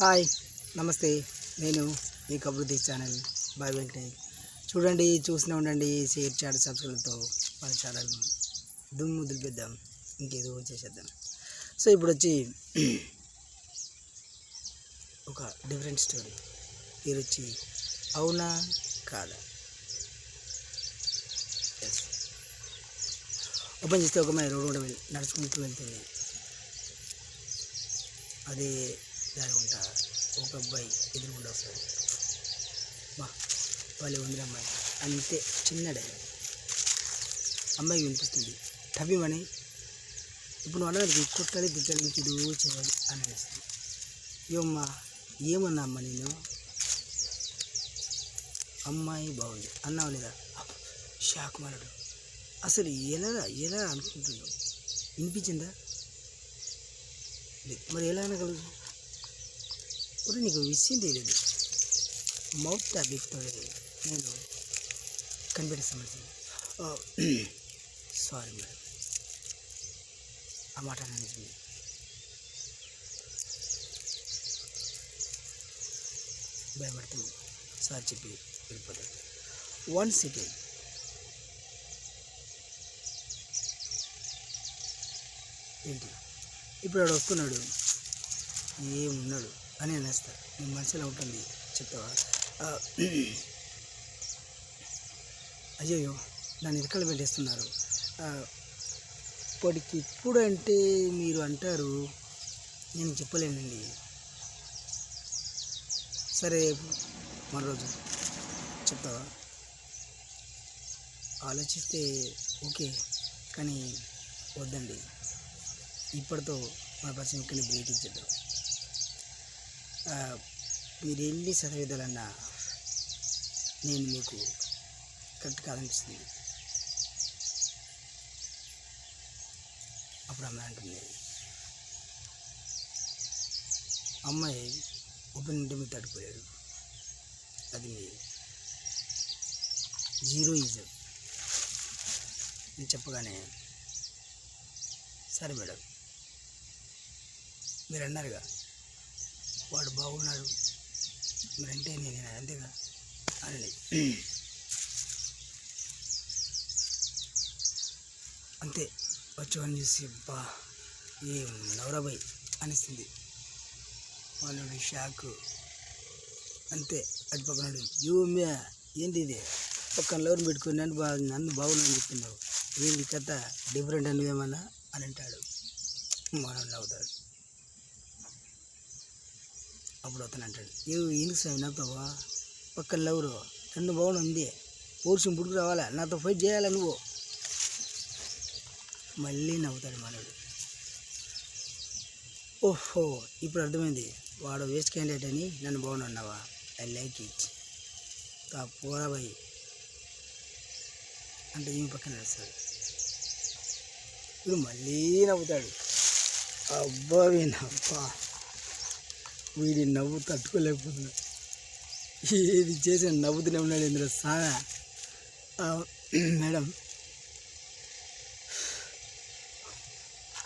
Hi, నమస్తే. నేను మీ కబృతి channel bye Venkatesh. చూడండి, చూస్తూనే ఉండండి. షేర్ చాట్ సబ్స్క్రైబ్తో మన ఛానల్ దుమ్ము దులిపేద్దాం, ఇంకేదో చేసేద్దాం. సో ఇప్పుడు వచ్చి ఒక డిఫరెంట్ స్టోరీ. పేరు వచ్చి అవునా కాదా. ఎస్, ఓపెన్ చేస్తే ఒక అమ్మాయి రోడ్డు నడుచుకుంటూ వెళ్తుంది. అదే దాని ఉంటా ఒక అబ్బాయి ఎదురుగుండా వస్తాడు. వాళ్ళు ఉంది అమ్మాయి, అంతే చిన్నడే. అమ్మాయికి వినిపిస్తుంది టబిమని, ఇప్పుడు అన్నది కొట్టాలి, తిట్టాలి, ఇది చేయాలి అని అనిపిస్తుంది. ఏమ్మా ఏమన్నా అమ్మ నేను, అమ్మాయి బాగుంది అన్నావు లేదా? షాక్ మారాడు. అసలు ఎలా ఎలా అనుకుంటున్నావు? వినిపించిందా? మరి ఎలా అనగలదు? ఒరే, నీకు విషయం తెలియదు. మౌత్ ట్యాబ్లెట్తో నేను కనిపెట్టిస్తాను. సారీ మేడం, ఆ మాట నిజమే. భయపడుతుంది సార్ చెప్పి వెళ్ళిపోతాడు. వన్ సెకండ్, ఏంటి ఇప్పుడు వాడు వస్తున్నాడు, ఏమున్నాడు అని అనేస్తా. నీ మనసులో ఉంటుంది, చెప్తావా? అయ్యో నన్ను ఇరకలు పెట్టేస్తున్నారు. ఇప్పటికి ఇప్పుడు అంటే మీరు అంటారు, నేను చెప్పలేనండి. సరే మరో రోజు చెప్తావా? ఆలోచిస్తే ఓకే, కానీ వద్దండి, ఇప్పటితో మన పరిచయం ఇక్కడ బ్రేక్ ఇచ్చేద్దాం. మీరు ఎన్ని చదివేదాలన్నా నేను మీకు కరెక్ట్ కాదనిపిస్తుంది. అప్పుడు అమ్మాయి అంటుంది, అమ్మాయి ఓపెన్ ఉంటే మీరు తడిపోయాడు, అది జీరో ఈజీ నేను చెప్పగానే, సరే మేడం మీరు అన్నారుగా వాడు బాగున్నాడు, మీరంటే నేను అంతేగా అని అంతే. వచ్చి చూసి బా ఏం నవరాబాయ్ అనిస్తుంది. వాళ్ళు షాక్. అంతే అటు పక్కన యూమ్యా ఏంటి ఇది, పక్కన లవర్ పెట్టుకుని నన్ను బాగున్నాను చెప్తున్నావు, ఏంటి కథ డిఫరెంట్ అనువేమన్నా అని అంటాడు. మనం నవ్వుతాడు. అప్పుడు అతను అంటాడు, ఎందుకు సార్ నవ్వుతావా, పక్కన లవరు నన్ను బాగుంది, పోర్షన్ పుట్టుకు రావాలా, నాతో ఫైట్ చేయాలా నువ్వు? మళ్ళీ నవ్వుతాడు మనోడు. ఓహో ఇప్పుడు అర్థమైంది, వాడు వేస్ట్ క్యాండిడేట్ అని నన్ను బాగున్నావా? I like it. పోరాబాయి అంటే ఈమె పక్కన నడుస్తాడు. ఇప్పుడు మళ్ళీ నవ్వుతాడు. అబ్బా వీనబ్బా, వీడి నవ్వు తట్టుకోలేకపోతున్నా. ఇది చేసి నవ్వుతూనే ఉన్నాడు ఇందులో సానా. మేడం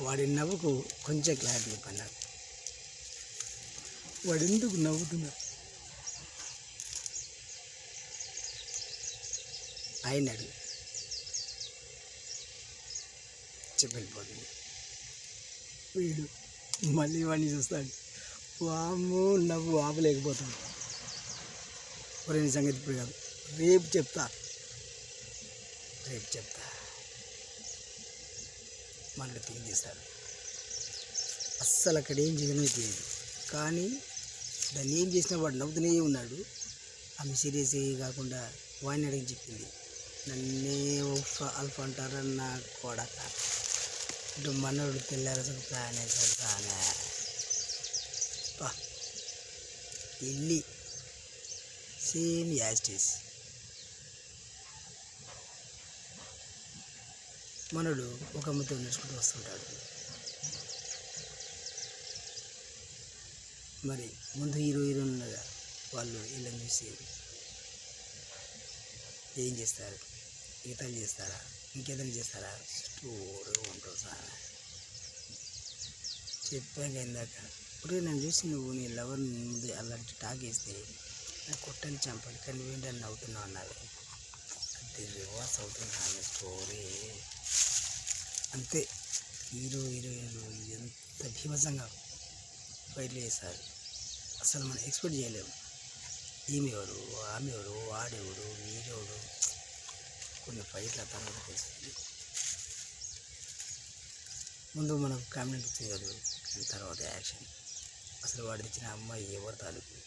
వాడి నవ్వుకు కొంచెం క్లారిటీ చెప్పండి, వాడు ఎందుకు నవ్వుతున్నాడు ఆయన అడుగు, చెప్పిపోతుంది. వీడు మళ్ళీ వాడిని చూస్తాడు. వాము నవ్వు ఆపలేకపోతాడు. ఒరే నీ సంగతి ఇప్పుడు కాదు, రేపు చెప్తా. మనలో థింక్ చేస్తాడు. అస్సలు అక్కడ ఏం చేయడమే తెలియదు, కానీ దాన్ని ఏం చేసినా వాడు నవ్వుతూనే ఉన్నాడు. ఆమె సీరియస్ కాకుండా వాడిని అడిగి చెప్పింది, నన్నే అల్ఫా అంటారన్న కొడక. ఇటు మనోడు తెల్లారు చెప్తానే వెళ్ళి సేమ్ యాస్టీస్. మనోడు ఒక అమ్మతో నడుచుకుంటూ వస్తుంటాడు. మరి ముందు హీరోయిన్ ఉన్నదా, వాళ్ళు వీళ్ళని చూసి ఏం చేస్తారు, ఈతలు చేస్తారా, ఇంకేదైనా చేస్తారా? స్టోర్ ఉంటుంది సార్, చెప్పాక ఇందాక ఒరే నన్ను చూసి నువ్వు నీ లవర్ ముందు అలాంటి టాక్ వేస్తే నాకు కొట్టని చంపాలి కానీ ఏంటని నవ్వుతున్నావు అన్నారు. అది రివర్స్ అవుతుంది ఆమె స్టోరీ. అంతే, హీరో హీరోయిన్లు ఎంత భీమసంగా ఫైట్లు చేస్తారు, అసలు మనం ఎక్స్పెక్ట్ చేయలేము. ఈమె ఎవరు, ఆమె ఎవరు, వాడెవడు, వీడెవడు, కొన్ని ఫైట్ల తర్వాత తెలుస్తుంది. ముందు మనకు కామెంట్ వచ్చింది కదా, తర్వాత యాక్షన్. అసలు వాడు తెచ్చిన అమ్మాయి ఎవరు తాలూకు,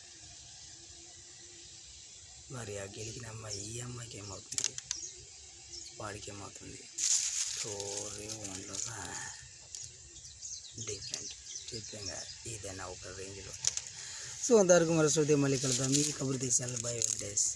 మరి ఆ గెలిచిన అమ్మాయి ఈ అమ్మాయికి ఏమవుతుంది, వాడికి ఏమవుతుంది, స్టోరీ ఒంట్లో డిఫరెంట్ చిత్రంగా ఏదైనా ఒక రేంజ్లో. సో అంతవరకు మరొకటి మళ్ళీ కలుద్దాం. మీ కబుర్ దేశాలు బై వెంకటేష్.